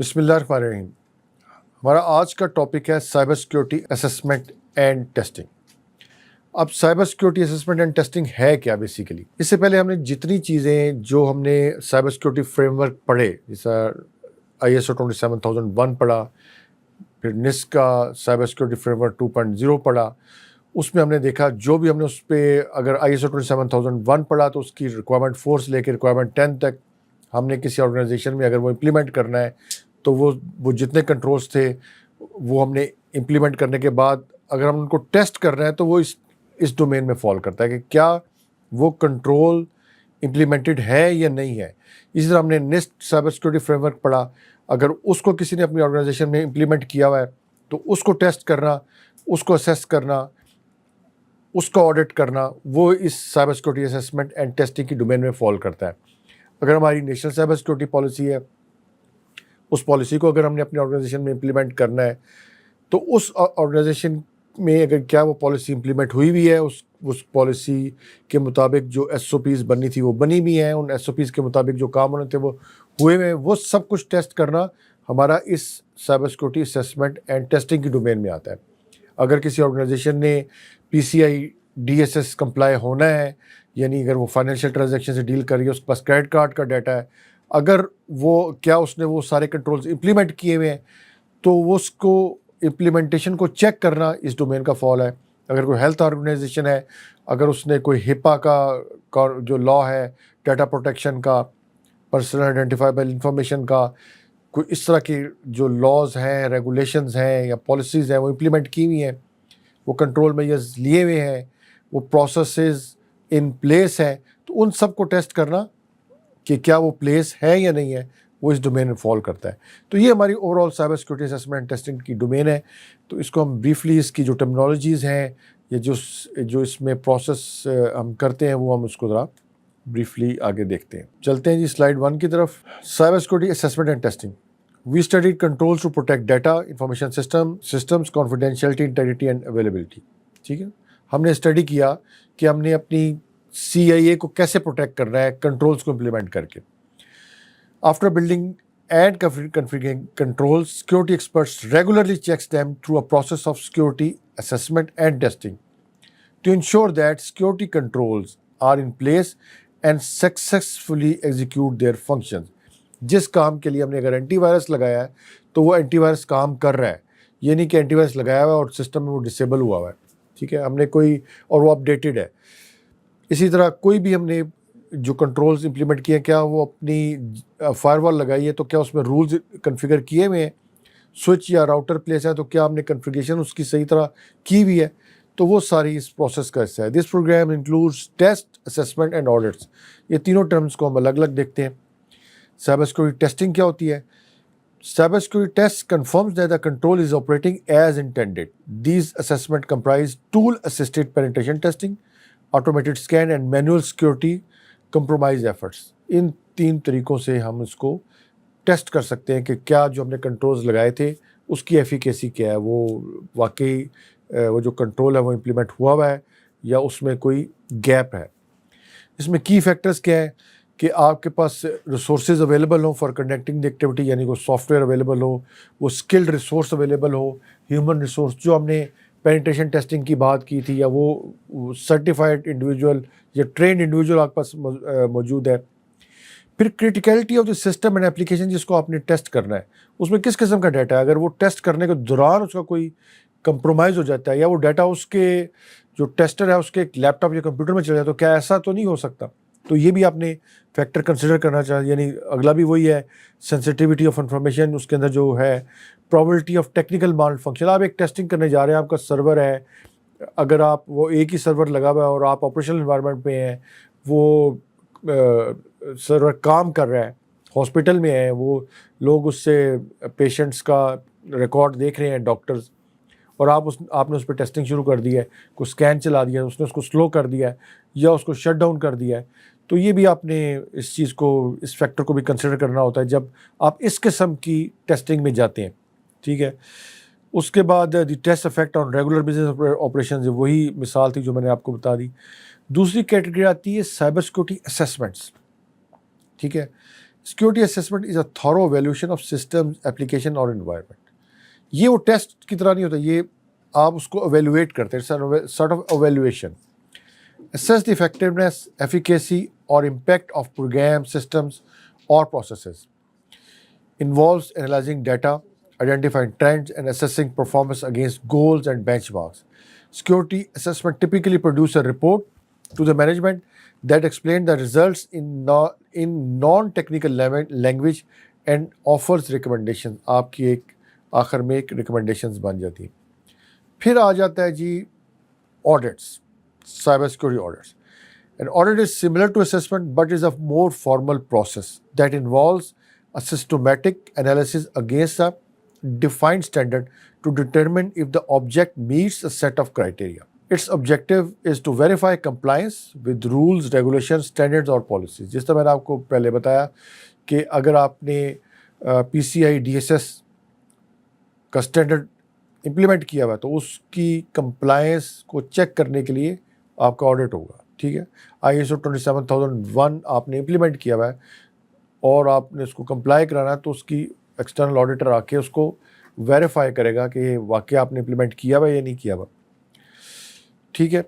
بسم اللہ الرحمن الرحیم. ہمارا آج کا ٹاپک ہے cyber security assessment and testing. اب cyber security assessment and testing ہے کیا بیسیکلی؟ اس سے پہلے ہم نے جتنی چیزیں جو ہم نے سائبر سیکیورٹی فریم ورک پڑھے، جیسا ISO 27001 پڑھا، پھر NIST کا سائبر سیکیورٹی فریم ورک 2.0 پڑھا، اس میں ہم نے دیکھا جو بھی ہم نے اس پہ اگر ISO 27001 پڑھا تو اس کی ریکوائرمنٹ 4 سے لے کے ریکوائرمنٹ 10 تک ہم نے کسی آرگنائزیشن میں اگر وہ امپلیمنٹ کرنا ہے تو وہ جتنے کنٹرولز تھے وہ ہم نے امپلیمنٹ کرنے کے بعد اگر ہم ان کو ٹیسٹ کر رہے ہیں تو وہ اس ڈومین میں فال کرتا ہے کہ کیا وہ کنٹرول امپلیمنٹڈ ہے یا نہیں ہے. اسی طرح ہم نے NIST cyber security frame work پڑھا، اگر اس کو کسی نے اپنی آرگنائزیشن میں امپلیمنٹ کیا ہوا ہے تو اس کو ٹیسٹ کرنا، اس کو اسیس کرنا، اس کا آڈٹ کرنا، وہ اس cyber security assessment and testing کی ڈومین میں فال کرتا ہے. اگر ہماری نیشنل سائبر سیکیورٹی پالیسی ہے، اس پالیسی کو اگر ہم نے اپنی آرگنائزیشن میں امپلیمنٹ کرنا ہے تو اس آرگنائزیشن میں اگر کیا وہ پالیسی امپلیمنٹ ہوئی بھی ہے، اس پالیسی کے مطابق جو SOPs بننی تھی وہ بنی بھی ہیں، ان SOPs کے مطابق جو کام ہونے تھے وہ ہوئے ہوئے ہیں، وہ سب کچھ ٹیسٹ کرنا ہمارا اس cyber security assessment and testing کی ڈومین میں آتا ہے. اگر کسی آرگنائزیشن نے PCI DSS کمپلائی ہونا ہے، یعنی اگر وہ فائنینشیل ٹرانزیکشن سے ڈیل کر رہی ہے، اس کے پاس کریڈٹ کارڈ کا ڈیٹا ہے، اگر اس نے وہ سارے کنٹرولز امپلیمنٹ کیے ہوئے ہیں تو وہ اس کو امپلیمنٹیشن کو چیک کرنا اس ڈومین کا فال ہے. اگر کوئی ہیلتھ آرگنائزیشن ہے، اگر اس نے کوئی HIPAA کا جو لا ہے ڈیٹا پروٹیکشن کا، پرسنل آئیڈینٹیفائبل انفارمیشن کا، کوئی اس طرح کی جو لاز ہیں، ریگولیشنز ہیں یا پالیسیز ہیں وہ امپلیمنٹ کی ہوئی ہیں، وہ کنٹرول میجرز لیے ہوئے ہیں، وہ پروسیسز ان پلیس ہیں، تو ان سب کو ٹیسٹ کرنا کہ کیا وہ پلیس ہے یا نہیں ہے، وہ اس ڈومین میں فال کرتا ہے. تو یہ ہماری over all cyber security assessment testing کی ڈومین ہے. تو اس کو ہم بریفلی اس کی جو ٹرمینالوجیز ہیں یا جو اس میں پروسیس ہم کرتے ہیں وہ ہم اس کو ذرا بریفلی آگے دیکھتے ہیں. چلتے ہیں جی سلائیڈ 1 کی طرف. Cyber security assessment and testing. We studied controls to protect data, information systems, confidentiality, integrity and availability. ٹھیک ہے، ہم نے اسٹڈی کیا کہ ہم نے اپنی CIA کو کیسے پروٹیکٹ کرنا ہے کنٹرولز کو امپلیمنٹ کر کے. After building and configuring controls, security experts regularly checks them through a process of security assessment and testing to ensure that security controls are in place and successfully execute their functions. جس کام کے لیے ہم نے اگر anti virus لگایا ہے تو وہ اینٹی وائرس کام کر رہا ہے، یہ نہیں کہ اینٹی وائرس لگایا ہوا ہے اور سسٹم میں وہ ڈسیبل ہوا ہے. ٹھیک ہے، ہم نے اور وہ اپڈیٹڈ ہے. اسی طرح کوئی بھی ہم نے جو کنٹرولز امپلیمنٹ کیے ہیں، کیا وہ اپنی فائر وال لگائی ہے تو کیا اس میں رولز کنفیگر کیے ہوئے ہیں، سوئچ یا راؤٹر پلیس ہے تو کیا ہم نے کنفیگریشن اس کی صحیح طرح کی ہوئی ہے، تو وہ ساری اس پروسیس کا حصہ ہے. This program includes test, assessment and audits. یہ تینوں ٹرمز کو ہم الگ الگ دیکھتے ہیں. سائبر سیکورٹی ٹیسٹنگ کیا ہوتی ہے؟ Cyber security test confirms that the control is operating as intended. These assessment comprise tool assisted penetration testing, automated scan and manual security compromise efforts. ان 3 طریقوں سے ہم اس کو ٹیسٹ کر سکتے ہیں کہ کیا جو ہم نے کنٹرولز لگائے تھے اس کی ایفیکیسی کیا ہے، وہ واقعی وہ جو کنٹرول ہے وہ امپلیمنٹ ہوا ہے یا اس میں کوئی گیپ ہے. اس میں کی فیکٹرز کیا ہیں کہ آپ کے پاس ریسورسز اویلیبل ہوں فار کنڈکٹنگ دی ایکٹیویٹی، یعنی کوئی سافٹ ویئر اویلیبل ہو، وہ اسکلڈ ریسورس اویلیبل ہو، ہیومن ریسورس جو ہم نے پینیٹریشن ٹیسٹنگ کی بات کی تھی، یا وہ سرٹیفائڈ انڈیویجول یا ٹرینڈ انڈیویجول آپ کے پاس موجود ہے. پھر criticality of the system and application, جس کو آپ نے ٹیسٹ کرنا ہے اس میں کس قسم کا ڈیٹا ہے. اگر وہ ٹیسٹ کرنے کے دوران اس کا کوئی کمپرومائز ہو جاتا ہے یا وہ ڈیٹا اس کے جو ٹیسٹر ہے اس کے لیپ ٹاپ یا کمپیوٹر میں چلا جائے تو کیا ایسا تو نہیں ہو سکتا. تو یہ بھی آپ نے فیکٹر کنسیڈر کرنا چاہیے. یعنی اگلا بھی وہی ہے، سینسٹیوٹی آف انفارمیشن، اس کے اندر جو ہے probability of technical mall function. آپ ایک ٹیسٹنگ کرنے جا رہے ہیں، آپ کا سرور ہے، اگر آپ وہ ایک ہی سرور لگا ہوا ہے اور آپ آپریشنل انوائرمنٹ میں ہیں، وہ سرور کام کر رہا ہے، ہاسپٹل میں ہے، وہ لوگ اس سے پیشنٹس کا ریکارڈ دیکھ رہے ہیں ڈاکٹرز، اور آپ نے اس پہ ٹیسٹنگ شروع کر دی ہے، کوئی اسکین چلا دیا، اس نے اس کو سلو کر دیا ہے یا اس کو شٹ ڈاؤن کر دیا ہے. تو یہ بھی آپ نے اس چیز کو، اس فیکٹر کو بھی کنسیڈر کرنا ہوتا ہے جب آپ اس قسم کی ٹیسٹنگ میں جاتے ہیں. ٹھیک ہے، اس کے بعد the test effect on regular business operations, وہی مثال تھی جو میں نے آپ کو بتا دی. دوسری کیٹیگری آتی ہے سائبر سیکورٹی اسیسمنٹس. ٹھیک ہے، security assessment is a thorough evaluation of system application اور انوائرمنٹ. یہ وہ ٹیسٹ کی طرح نہیں ہوتا, یہ آپ اس کو ایویلویٹ کرتے ہیں, sort of evaluation. Assess the effectiveness, efficacy or impact of program systems or processes. Involves analyzing data, identifying trends and assessing performance against goals and benchmarks. Security assessment typically produce a report to the management that explain the results in non-technical language and offers recommendations. آپ کی ایک آخر میں ایک recommendations بن جاتی ہیں. پھر آ جاتا ہے جی audits. Cyber security audits. An audit is similar to assessment but is a more formal process that involves a systematic analysis against a defined standard to determine if the object meets a set of criteria. Its objective is to verify compliance with rules, regulations, standards اور policies. جس طرح میں نے آپ کو پہلے بتایا کہ اگر آپ نے PCI DSS کا اسٹینڈرڈ امپلیمنٹ کیا ہوا ہے تو اس کی کمپلائنس کو چیک کرنے کے لیے آپ کا آڈٹ ہوگا. ٹھیک ہے, ISO 27001 آپ نے امپلیمنٹ کیا ہوا ہے اور آپ نے اس کو کمپلائی کرانا ہے تو اس کی ایکسٹرنل آڈیٹر آ کے اس کو ویریفائی کرے گا کہ واقعی آپ نے امپلیمنٹ کیا ہوا یا نہیں کیا ہوا. ٹھیک ہے.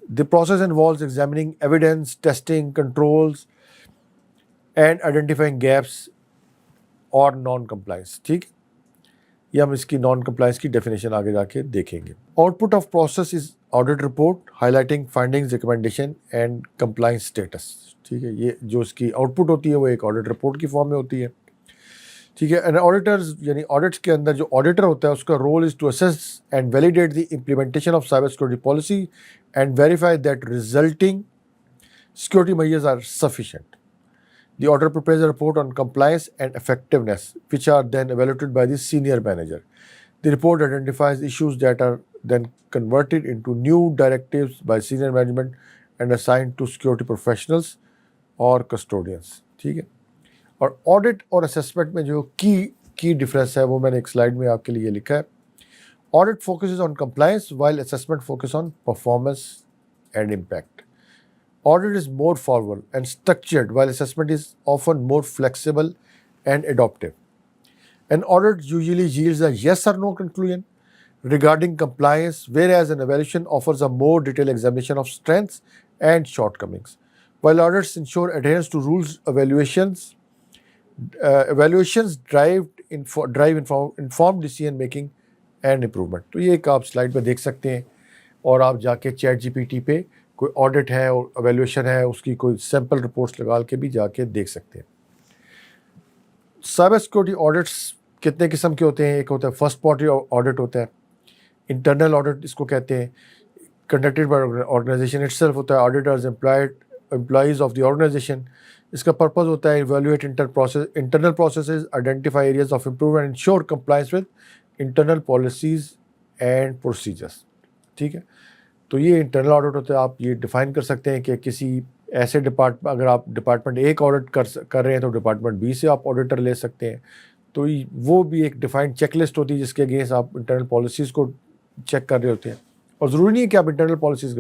The process involves examining evidence, testing, controls and identifying gaps اور نان کمپلائنس. ٹھیک, یہ ہم اس کی نان کمپلائنس کی ڈیفینیشن آگے جا کے دیکھیں گے. Output of process is audit report highlighting findings, recommendation and compliance status. ٹھیک ہے, یہ جو اس کی آؤٹ پٹ ہوتی ہے وہ ایک آڈٹ رپورٹ کی فارم میں ہوتی ہے. ٹھیک ہے. اینڈ آڈیٹرز یعنی آڈٹس کے اندر جو آڈیٹر ہوتا ہے اس کا role is to assess and validate the implementation of cyber security policy and verify that resulting security measures are sufficient. The auditor prepares a report on compliance and effectiveness, which are then evaluated by the senior manager. The report identifies issues that are then converted into new directives by senior management and assigned to security professionals or custodians. ٹھیک ہے. اور audit اور assessment میں جو کی difference ہے وہ میں نے ایک سلائڈ میں آپ کے لیے لکھا ہے. Audit focuses on compliance while assessment focuses on performance and impact. Audit is more formal and structured, while assessment is often more flexible and adaptive. An audit usually yields a yes or no conclusion regarding compliance, whereas an evaluation offers a more detailed examination of strengths and shortcomings. While audits ensure adherence to rules, evaluations drive informed decision making and improvement. تو یہ ایک آپ slide پہ دیکھ سکتے ہیں اور آپ جا کے چیٹ GPT پہ کوئی آڈٹ ہے اور ایویلویشن ہے اس کی کوئی سیمپل رپورٹس لگا کے بھی جا کے دیکھ سکتے ہیں. سائبر سیکورٹی آڈٹس کتنے قسم کے ہوتے ہیں؟ ایک ہوتا ہے فرسٹ پارٹی آڈٹ ہوتا ہے, انٹرنل آڈٹ اس کو کہتے ہیں, conducted by organization itself ہوتا ہے, auditors employees of the organization. اس کا پرپز ہوتا ہے evaluate internal processes, identify areas of improvement, ensure compliance with internal policies and procedures. ٹھیک ہے. تو یہ انٹرنل آڈٹ ہوتا ہے. آپ یہ ڈیفائن کر سکتے ہیں کہ کسی ایسے اگر آپ ڈپارٹمنٹ ایک آڈٹ کر رہے ہیں تو ڈپارٹمنٹ بی سے آپ آڈیٹر لے سکتے ہیں. تو وہ بھی ایک ڈیفائنڈ چیک لسٹ ہوتی ہے جس کے اگینسٹ آپ انٹرنل پالیسیز کو چیک کر رہے ہوتے ہیں. اور ضروری نہیں ہے کہ آپ انٹرنل پالیسیز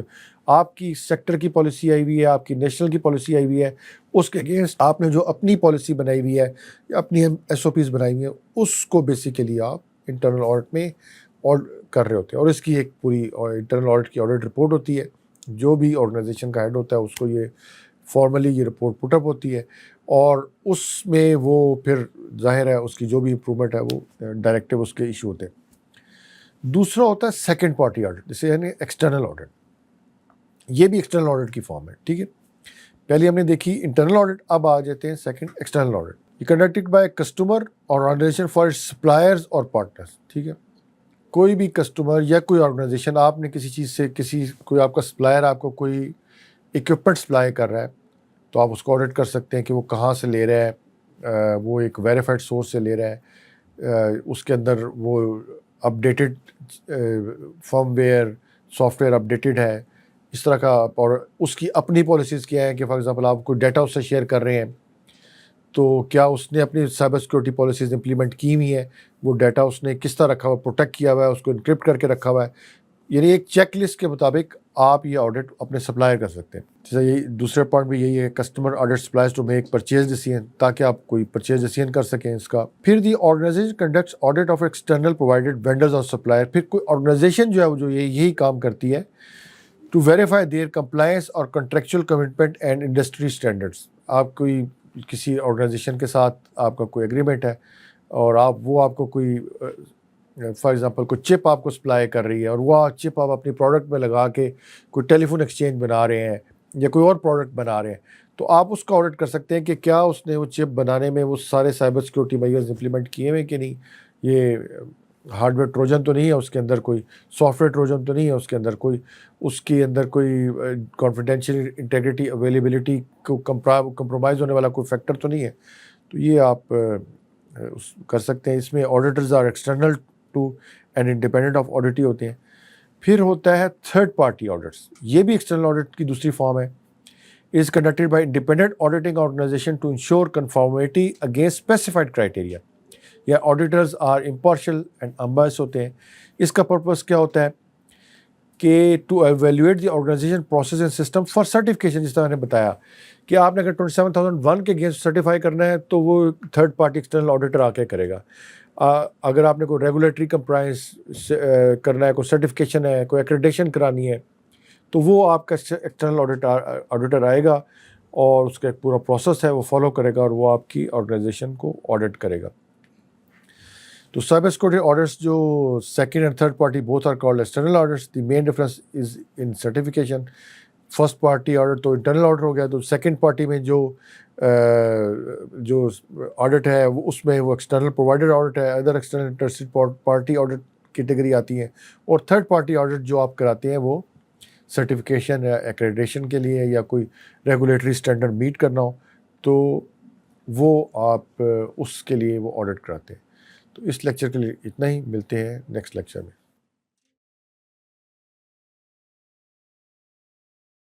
آپ کی سیکٹر کی پالیسی آئی ہوئی ہے, آپ کی نیشنل کی پالیسی آئی ہوئی ہے, اس کے اگینسٹ آپ نے جو اپنی پالیسی بنائی ہوئی ہے یا اپنی SOPs بنائی ہوئی ہیں اس کو بیسیکلی آپ انٹرنل آڈٹ میں کر رہے ہوتے ہیں. اور اس کی ایک پوری انٹرنل آڈٹ کی آڈٹ رپورٹ ہوتی ہے. جو بھی آرگنائزیشن کا ہیڈ ہوتا ہے اس کو یہ فارملی یہ رپورٹ پٹ اپ ہوتی ہے اور اس میں وہ پھر ظاہر ہے اس کی جو بھی امپرومنٹ ہے وہ ڈائریکٹیو اس کے ایشو ہوتے ہیں. دوسرا ہوتا ہے سیکنڈ پارٹی آڈٹ, جسے یعنی ایکسٹرنل آڈٹ. یہ بھی ایکسٹرنل آڈٹ کی فارم ہے. ٹھیک ہے. پہلے ہم نے دیکھی انٹرنل آڈٹ, اب آ جاتے ہیں سیکنڈ ایکسٹرنل آڈٹ. یہ کنڈکٹڈ بائی کسٹمر اور آرگنائزیشن فار سپلائرز اور پارٹنرز. ٹھیک ہے. کوئی بھی کسٹمر یا کوئی آرگنائزیشن آپ نے کسی چیز سے کوئی آپ کا سپلائر آپ کو کوئی اکوپمنٹ سپلائی کر رہا ہے تو آپ اس کو آڈٹ کر سکتے ہیں کہ وہ کہاں سے لے رہا ہے, وہ ایک ویریفائڈ سورس سے لے رہا ہے, اس کے اندر وہ updated firm where soft where updated ہے, اس طرح کا. اور اس کی اپنی پالیسیز کیا ہیں کہ فار ایگزامپل آپ کوئی ڈیٹا اس سے شیئر کر رہے ہیں تو کیا اس نے اپنی سائبر سیکورٹی پالیسیز امپلیمنٹ کی ہوئی ہیں, وہ ڈیٹا اس نے کس طرح رکھا ہوا ہے, پروٹیکٹ کیا ہوا ہے, اس کو انکرپٹ کر کے رکھا ہوا ہے. یعنی ایک چیک لسٹ کے مطابق آپ یہ آڈٹ اپنے سپلائر کر سکتے ہیں. جیسا یہی دوسرا پوائنٹ بھی یہی ہے، customer audit suppliers to make purchase decision, تاکہ آپ کوئی پرچیز ڈیسیژن کر سکیں اس کا. پھر the organization conducts audit of external provided vendors اور سپلائر. پھر کوئی آرگنائزیشن جو ہے وہ جو یہی کام کرتی ہے ٹو ویریفائی دیئر کمپلائنس اور contractual commitment and industry standards. آپ کوئی کسی آرگنائزیشن کے ساتھ آپ کا کوئی ایگریمنٹ ہے اور وہ آپ کو کوئی فار ایگزامپل کوئی چپ آپ کو سپلائی کر رہی ہے، اور وہ چپ آپ اپنی پروڈکٹ میں لگا کے کوئی ٹیلی فون ایکسچینج بنا رہے ہیں یا کوئی اور پروڈکٹ بنا رہے ہیں، تو آپ اس کا آڈٹ کر سکتے ہیں کہ کیا اس نے وہ چپ بنانے میں وہ سارے سائبر سیکورٹی میجرز امپلیمنٹ کیے ہوئے کہ نہیں. یہ ہارڈ ویئر ٹروجن تو نہیں ہے اس کے اندر، کوئی سافٹ ویئر ٹروجن تو نہیں ہے اس کے اندر، اس کے اندر کوئی کانفیڈینشیل انٹیگریٹی اویلیبلٹی کو کمپرومائز ہونے والا کوئی فیکٹر تو نہیں ہے. تو یہ آپ کر سکتے ہیں. اس میں auditors are external to and independent of audit ہی ہوتے ہیں. پھر ہوتا ہے تھرڈ پارٹی آڈٹس. یہ بھی ایکسٹرنل آڈٹ کی دوسری فارم ہے. It is conducted by independent auditing organization to ensure conformity against specified criteria. یا auditors are impartial and unbiased ہوتے ہیں. اس کا پرپز کیا ہوتا ہے کہ to evaluate the organisation process and system for certification. جس طرح میں نے بتایا کہ آپ نے اگر 27001 کے اگینسٹ سرٹیفائی کرنا ہے تو وہ تھرڈ پارٹی ایکسٹرنل آڈیٹر آ کے کرے گا. اگر آپ نے کوئی ریگولیٹری کمپلائنس کرنا ہے، کوئی سرٹیفکیشن ہے، کوئی ایکریڈیشن کرانی ہے، تو وہ آپ کا ایکسٹرنل آڈیٹر آئے گا اور اس کا ایک پورا پروسیس ہے وہ فالو کرے گا اور وہ آپ کی آرگنائزیشن کو آڈٹ کرے گا. تو سائبر سیکورٹی آڈٹس جو second and third party both are called external audits. The main difference is in certification. First party audit تو انٹرنل آڈٹ ہو گیا، تو سیکنڈ پارٹی میں جو آڈٹ ہے وہ اس میں وہ ایکسٹرنل پرووائڈر آڈٹ ہے، other external interested party audit category آتی ہے. اور تھرڈ پارٹی آڈٹ جو آپ کراتے ہیں وہ سرٹیفکیشن یا ایکریڈیشن کے لیے یا کوئی ریگولیٹری اسٹینڈرڈ میٹ کرنا ہو تو وہ آپ اس کے لیے وہ آڈٹ کراتے ہیں. تو اس لیکچر کے لیے اتنا ہی. ملتے ہیں نیکسٹ لیکچر میں.